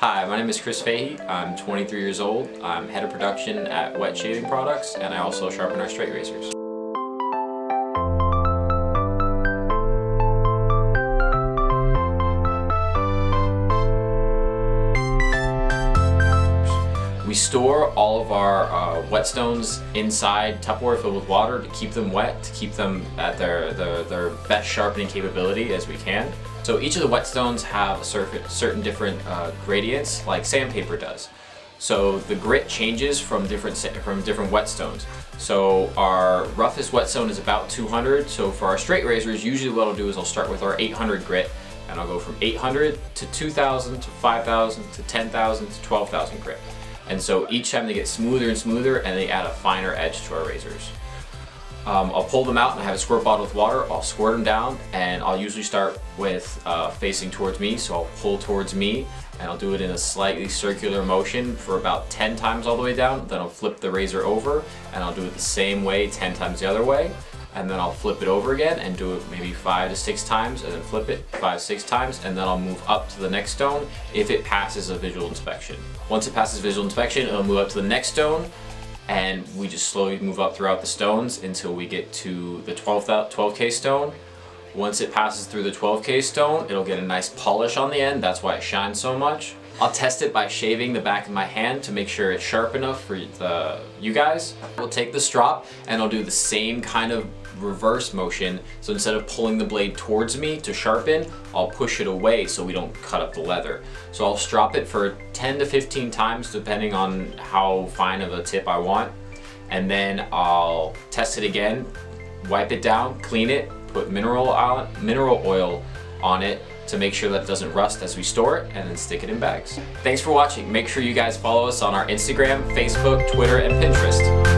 Hi, my name is Chris Fahey. I'm 23 years old. I'm head of production at Wet Shaving Products, and I also sharpen our straight razors. We store all of our whetstones inside Tupperware filled with water to keep them wet, to keep them at their best sharpening capability as we can. So each of the whetstones have a certain different gradients, like sandpaper does. So the grit changes from different whetstones. So our roughest whetstone is about 200. So for our straight razors, usually what I'll do is I'll start with our 800 grit, and I'll go from 800 to 2,000 to 5,000 to 10,000 to 12,000 grit. And so each time they get smoother and smoother, and they add a finer edge to our razors. I'll pull them out and I have a squirt bottle with water. I'll squirt them down, and I'll usually start with facing towards me. So I'll pull towards me, and I'll do it in a slightly circular motion for about 10 times all the way down. Then I'll flip the razor over, and I'll do it the same way 10 times the other way. And then I'll flip it over again and do it maybe 5 to 6 times, and then flip it 5 to 6 times, and then I'll move up to the next stone if it passes a visual inspection. Once it passes visual inspection, it'll move up to the next stone, and we just slowly move up throughout the stones until we get to the 12K stone. Once it passes through the 12K stone, it'll get a nice polish on the end. That's why it shines so much. I'll test it by shaving the back of my hand to make sure it's sharp enough for you guys. We'll take the strop and I'll do the same kind of reverse motion. So instead of pulling the blade towards me to sharpen, I'll push it away so we don't cut up the leather. So I'll strop it for 10 to 15 times depending on how fine of a tip I want. And then I'll test it again, wipe it down, clean it, put mineral oil on it to make sure that it doesn't rust as we store it, and then stick it in bags. Thanks for watching. Make sure you guys follow us on our Instagram, Facebook, Twitter, and Pinterest.